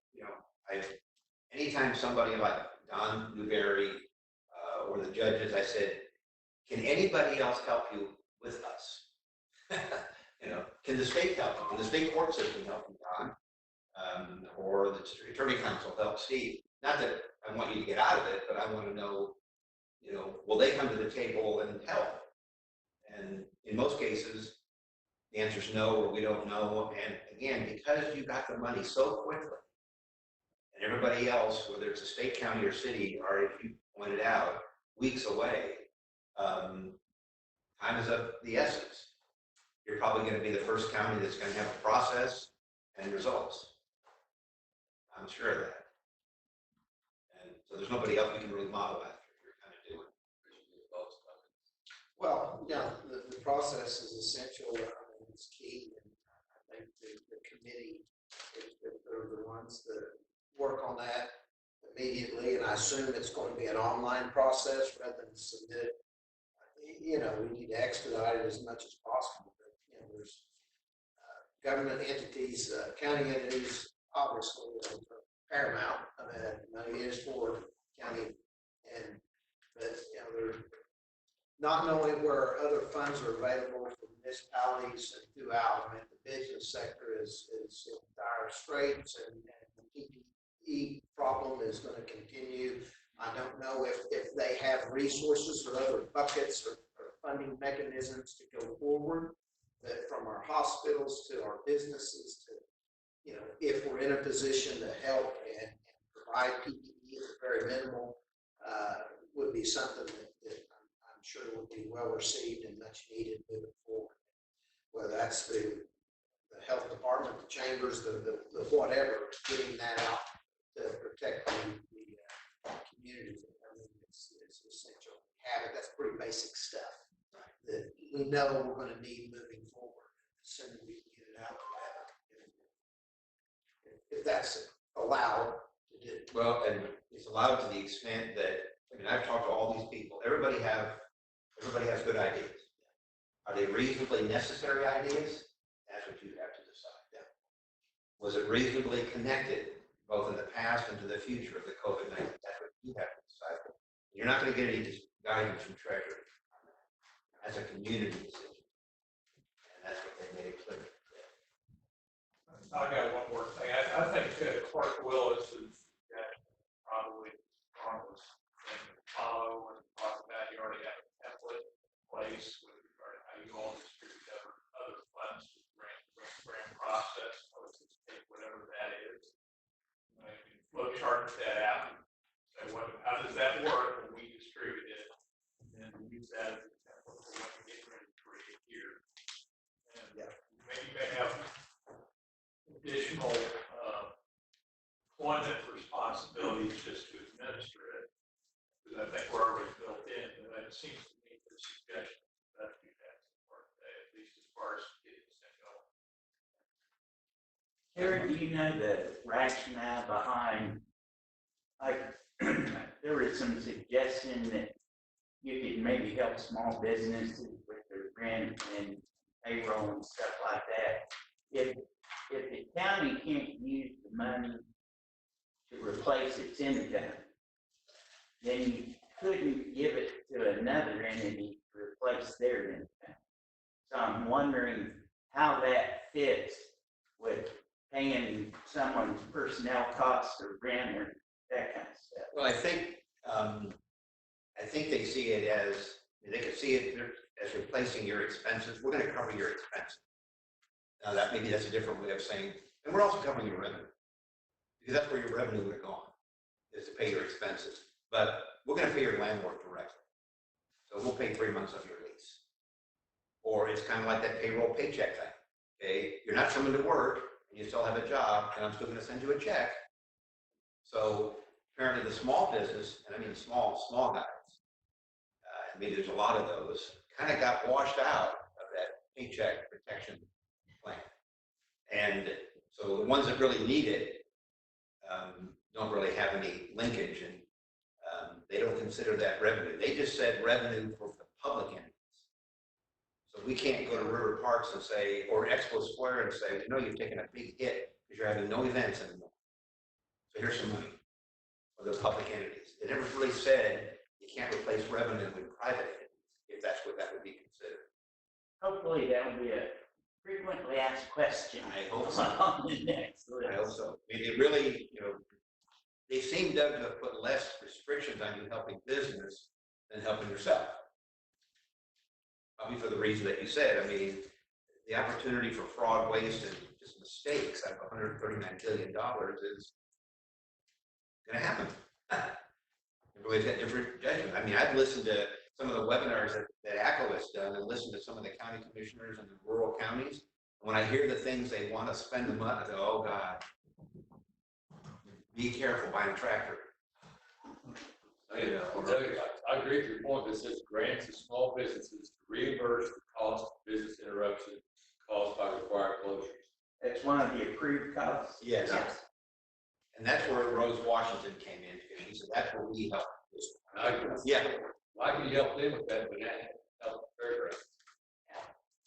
B: anytime somebody like Don Newberry or the judges, I said, can anybody else help you with us? Can the state help you? Can the state court system help you, Don? Or the attorney council help Steve? Not that I want you to get out of it, but I want to know, will they come to the table and help? And in most cases, the answer is no, or we don't know. And again, because you got the money so quickly, and everybody else, whether it's a state, county, or city, are, as you pointed out, weeks away, time is of the essence. You're probably going to be the first county that's going to have a process and results. I'm sure of that. And so there's nobody else we can really model after. You're kind of doing.
G: Well, the process is essential. I mean, it's key. And I think the committee, if they're the ones that work on that immediately, and I assume it's going to be an online process rather than submit it. We need to expedite it as much as possible. But, there's government entities, county entities, obviously, paramount. I mean, money is for county, but they're not knowing where other funds are available for municipalities and throughout. I mean, the business sector is in dire straits, and the PPE problem is going to continue. I don't know if they have resources or other buckets or funding mechanisms to go forward, that from our hospitals to our businesses to, if we're in a position to help and provide PPE at the very minimal, would be something that I'm sure will be well received and much needed moving forward. Whether that's the health department, the chambers, the whatever, getting that out to protect the community. I mean, it's essential. That's pretty basic stuff that we know we're going to need moving forward. The sooner we can get it out, the better. If that's allowed to do.
B: Well, and it's allowed to the extent that, I've talked to all these people. Everybody has good ideas. Are they reasonably necessary ideas? That's what you have to decide. Yeah. Was it reasonably connected, both in the past and to the future of the COVID-19? That's what you have to decide. You're not going to get any guidance from Treasury. That's a community decision. And that's what they made it clear.
H: I got one more thing. I think Clark Willis is probably harmless thing to follow and talk about. You already have a template in place with regard to how you all distribute other funds to the grant process. So it's just take whatever that is
F: you know the rationale behind, like, there was some suggestion that you could maybe help small businesses with their rent and payroll and stuff like that. If the county can't use the money to replace its income, then you couldn't give it to another entity to replace their income. So I'm wondering how that fits with paying someone's personnel costs or rent or that kind of stuff.
B: Well, I think they see it as, they could see it as replacing your expenses. We're going to cover your expenses. Now that maybe that's a different way of saying, and we're also covering your revenue, because that's where your revenue would have gone, is to pay your expenses. But we're going to pay your landlord directly. So we'll pay 3 months of your lease. Or it's kind of like that payroll paycheck thing. Okay, you're not coming to work and you still have a job, and I'm still going to send you a check. So apparently the small business, and I mean small guys, maybe there's a lot of those, kind of got washed out of that paycheck protection plan. And so the ones that really need it don't really have any linkage, and they don't consider that revenue. They just said revenue for the public entities. So we can't go to River Parks and say, or Expo Square and say, no, you've taken a big hit because you're having no events anymore. So here's some money for the public entities. They never really said you can't replace revenue with private entities, if that's what that would be considered.
F: Hopefully that will be a frequently asked question.
B: I hope so.
F: On the next list.
B: I hope so. I mean, they really, they seem to have put less restrictions on you helping business than helping yourself. Probably for the reason that you said. I mean, the opportunity for fraud, waste, and just mistakes out of $139 billion is going to happen. Everybody's got different judgment. I mean, I've listened to some of the webinars that ACO has done and listened to some of the county commissioners in the rural counties. And when I hear the things they want to spend the money, I go, oh God, be careful buying a tractor.
A: I agree with your point. This says grants to small businesses to reimburse the cost of business interruption caused by required closures.
F: That's one of the approved costs.
B: Yes. And that's where Rose Washington came in. She said, that's where we help. Yeah.
A: Why can you help them with that, but not help the fairgrounds?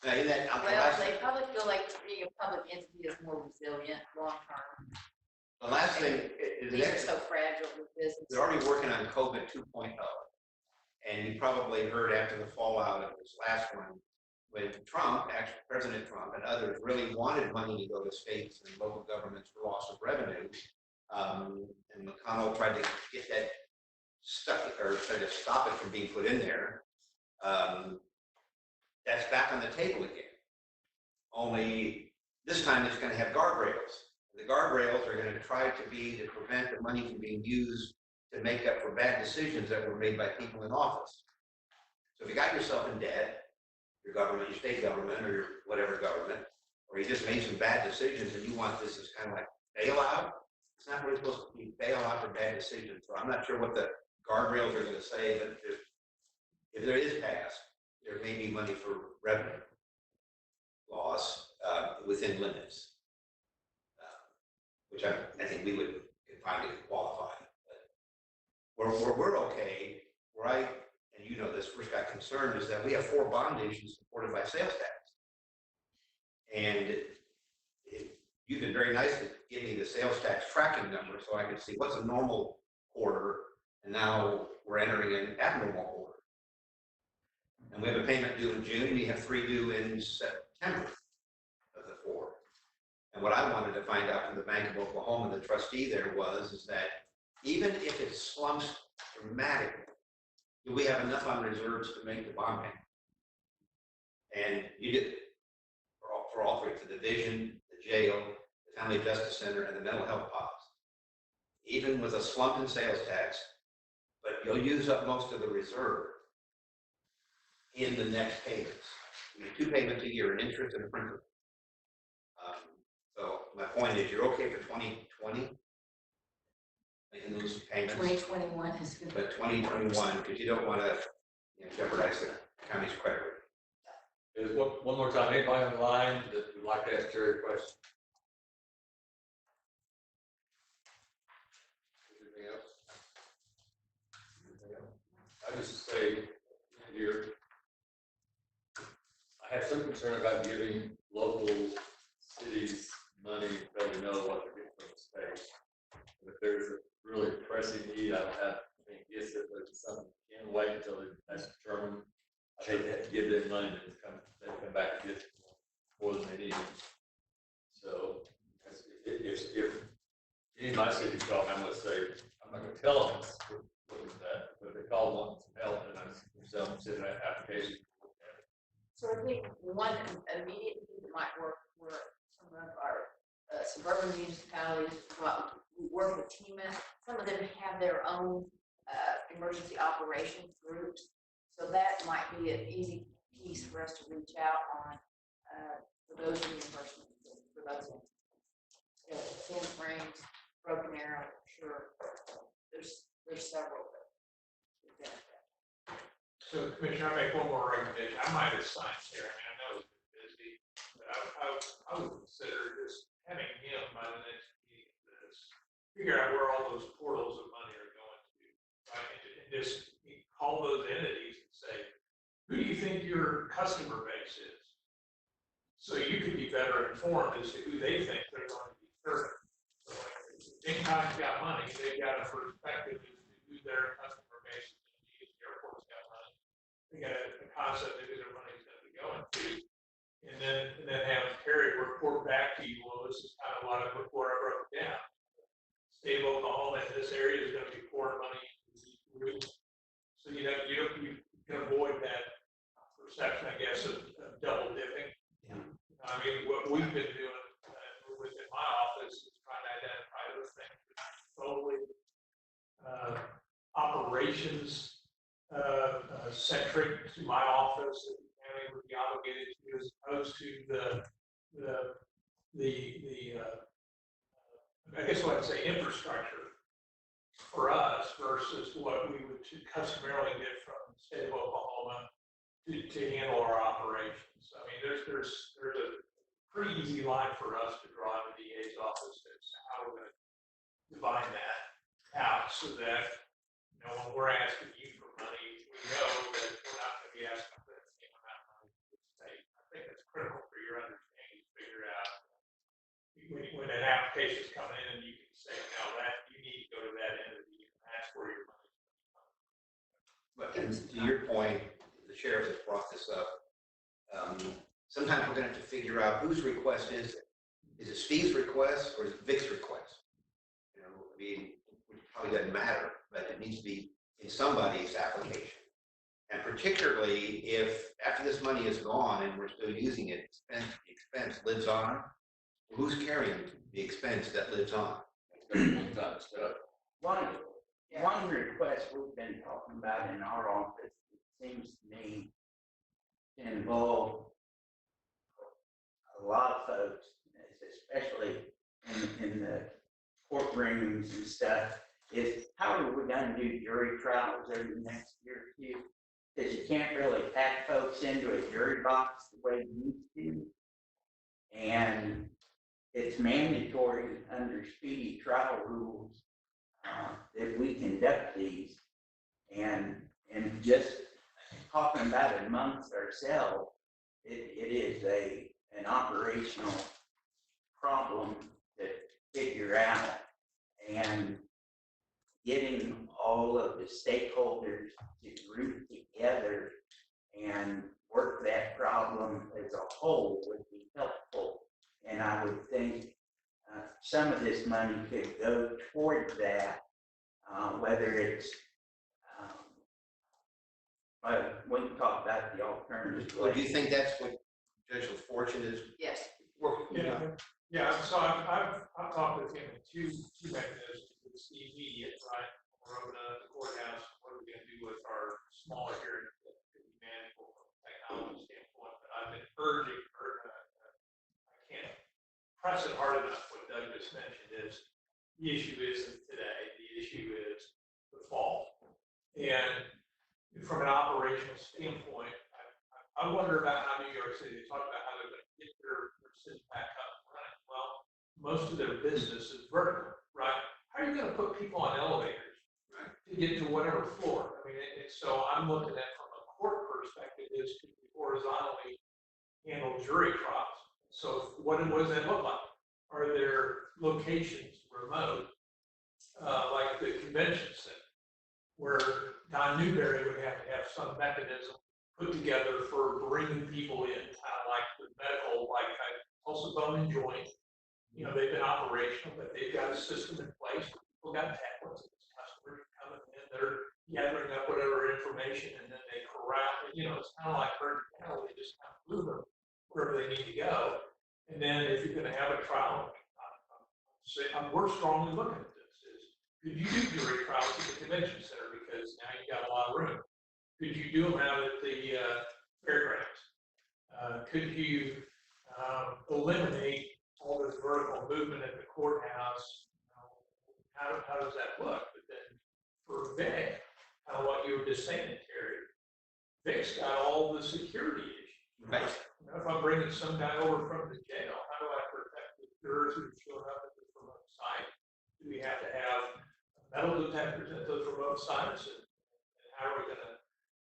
B: Now, in that,
C: Well, they probably feel like being a public entity is more resilient long-term.
B: the last thing is
C: These are so fragile with business.
B: they're already working on COVID 2.0. And you probably heard after the fallout of this last one, when Trump, actually President Trump and others really wanted money to go to states and local governments for loss of revenue. And McConnell tried to get that stuck, or try to stop it from being put in there. That's back on the table again. Only this time it's going to have guardrails. The guardrails are going to try to prevent the money from being used to make up for bad decisions that were made by people in office. So if you got yourself in debt, your government, your state government, or your whatever government, or you just made some bad decisions and you want this as kind of like bailout, it's not really supposed to be bailout for bad decisions. So I'm not sure what the guardrails are going to say, but if there is passed, there may be money for revenue loss within limits, which I think we would finally qualify. But where we're okay, where I, and you know this, first got concerned, is that we have 4 bond issues supported by sales tax. And you've been very nice to give me the sales tax tracking number so I can see what's a normal quarter, and now we're entering an abnormal quarter. And we have a payment due in June, we have 3 due in September of the 4. And what I wanted to find out from the Bank of Oklahoma, the trustee there is that even if it slumps dramatically, do we have enough on reserves to make the bond payment? And you did for all 3, for the division, the jail, the Family Justice Center, and the mental health pods. Even with a slump in sales tax, but you'll use up most of the reserve in the next payments. We have 2 payments a year, an interest and a principal. So my point is, you're okay for 2020, making those payments.
C: 2021 is good.
B: But 2021, because you don't want to jeopardize the county's credit rating.
A: There's one more time, anybody on the line that would like to ask Terry a question? I just say here, I have some concern about giving local cities money that we know what they're getting from the state. If there's a really pressing need, I don't have, I think, yes, if there's something, can wait until that's determined. I hate to have to give them money and they come back and get more than they need. So, if any of my cities call, I'm gonna say, I'm not gonna tell them it's that, but if they call wanting some help, and I'm selling them, send an application.
C: So I think one immediate thing that might work were some of our suburban municipalities, well, we work with TEMA. Some of them have their own emergency operations groups. So that might be an easy piece for us to reach out on for those reimbursements, for those. Sand Springs, Broken Arrow, sure. There's several that would benefit.
H: So Commissioner, I make one more recommendation. I might have signed here. I mean, I know it's been busy, but I would consider just having him by the next meeting, figure out where all those portals of money are going to, right? And just call those entities and say, who do you think your customer base is? So you could be better informed as to who they think they're going to be serving. So like, Incom's got money, they've got a perspective as to who their customer base is going to be. The airport's got money. They got a concept of who their money is going to be going to. And then have Terry report back to you, well, this is kind of what I before I broke it down. State of Oklahoma in this area is going to be pouring money into these groups. So you can avoid that perception, I guess, of double dipping.
B: Yeah.
H: I mean, what we've been doing within my office is trying to identify those things that are totally operations centric to my office that the county would be obligated to, as opposed to I guess what I'd say infrastructure for us versus what we would customarily get from the state of Oklahoma to handle our operations. I mean, there's a pretty easy line for us to draw in the DA's office as to how we're going to divine that out so that, when we're asking you for money, we know that we're not going to be asking for that same amount of money to the state. I think that's critical for your understanding to figure out when an application is coming in and you can say, no, that you need to go to that entity and that's where your money is coming from.
B: But to your point, the sheriff has brought this up. Sometimes we're going to have to figure out whose request is it. Is it Steve's request or is it Vic's request? I mean, it probably doesn't matter, but it needs to be in somebody's application. And particularly if after this money is gone and we're still using it, the expense lives on, who's carrying the expense that lives on?
F: One request we've been talking about in our office, it seems to me, to involve a lot of folks, especially in the courtrooms and stuff, is how are we going to do jury trials over the next year or two? Because you can't really pack folks into a jury box the way you used to. And it's mandatory under speedy trial rules that we conduct these. And just talking about it amongst ourselves, it is an operational problem to figure out, and getting all of the stakeholders to group together and work that problem as a whole would be helpful. And I would think some of this money could go toward that, whether it's, we can talk about the alternative.
B: Well, do you think that's what Judge LaFortune is?
C: Yes.
B: Working on?
H: Yeah. So I've talked with him in two mechanisms. It's the immediate, right? We're opening up the courthouse. What are we going to do with our smaller hearings that could be manageable from a technology standpoint? But I've been urging, I can't press it hard enough. What Doug just mentioned is the issue isn't today. The issue is the fall. And from an operational standpoint, I wonder about how New York City, they talk about how they're going to get their city back up and running. Well, most of their business is vertical, right? How are you going to put people on elevators? Right. to get to whatever floor. I mean, so I'm looking at from a court perspective, is to be horizontally handle jury trials. So what does that look like? Are there locations remote, like the convention center, where Don Newberry would have to have some mechanism put together for bringing people in, kind of like the medical, like Tulsa Bone and Joint. You know, they've been operational, but they've got a system in place. People got tablets, customers coming in, they're gathering up whatever information, and then they corral. You know, it's kind of like herd cattle. They just kind of move them wherever they need to go. And then if you're going to have a trial, we're strongly looking at this. Could you do jury trials at the convention center, because now you got a lot of room? Could you do them out at the fairgrounds? Could you eliminate all this vertical movement at the courthouse? How does that look? But then for Vic, kind of what you were just saying, Terry, Vic's got all the security issues.
B: Right.
H: You know, if I'm bringing some guy over from the jail, how do I protect the jurors who show up at the remote site? Do we have to have metal detectors at those remote sites? And how are we going to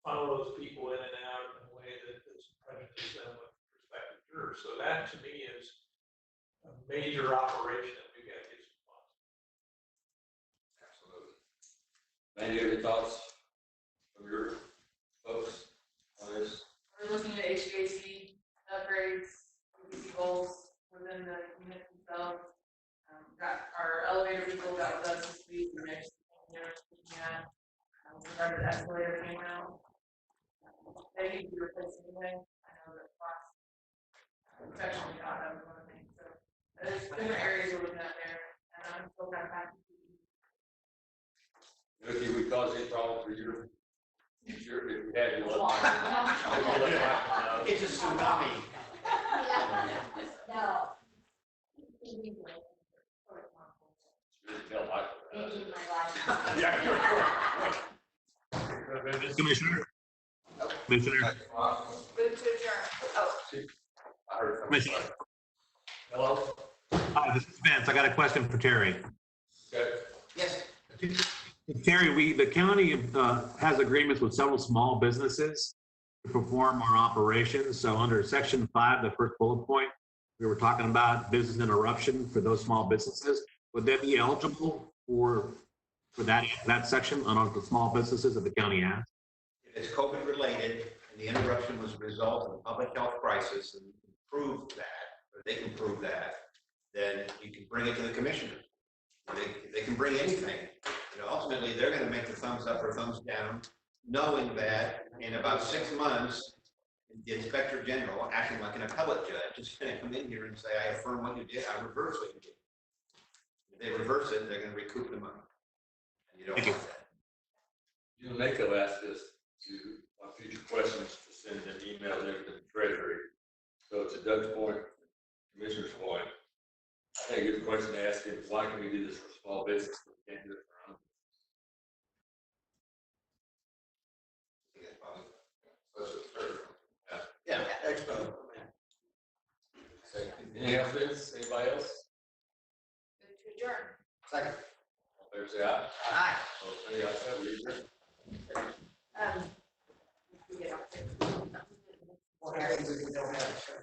H: funnel those people in and out in a way that's prejudice them with prospective jurors? So that to me is a major operation that we've got to get some funds.
A: Absolutely. Mandy, any thoughts from your folks on this?
I: We're looking at HVAC upgrades, PVC goals within the units themselves. Got our elevator people got with us this week, and next year, regarding the escalator came out. They need to be replaced anyway. I know that last section we got, that was one of the things. So there's different areas we're looking at there, and I'm still kind of happy.
A: Nikki, we cause any problem for you? Sure, if we had you.
B: It's a tsunami.
J: No.
K: Commissioner? Commissioner?
C: Move to adjourn. Oh,
A: I heard from
K: Commissioner?
A: Hello?
K: Hi, this is Vince. I got a question for Terry.
A: Okay.
B: Yes.
K: Terry, the county has agreements with several small businesses to perform our operations. So under section 5, the first bullet point, we were talking about business interruption for those small businesses. Would they be eligible for that section on the small businesses that the county has?
B: If it's COVID related and the interruption was a result of a public health crisis and you can prove that, or they can prove that, then you can bring it to the commissioner. They can bring anything. You know, ultimately, they're going to make the thumbs up or thumbs down, knowing that in about 6 months, the inspector general, acting like an appellate judge, is going to come in here and say, I affirm what you did, I reverse what you did. If they reverse it, they're going to recoup the money. And you don't want that.
A: You know, NACO asked us to, on future questions, to send an email there to the treasury. So to Doug's point, Commissioner's point, I think a good question to ask him is, why can we do this for small business, but we can't do it for our own?
B: Yeah.
A: Anything else, Vince? Anybody else?
C: move to adjourn.
G: Second.
A: All fair say aye.
C: Aye.
A: All say aye, so we adjourn.
C: We get off there.
G: What happens if we don't have a second?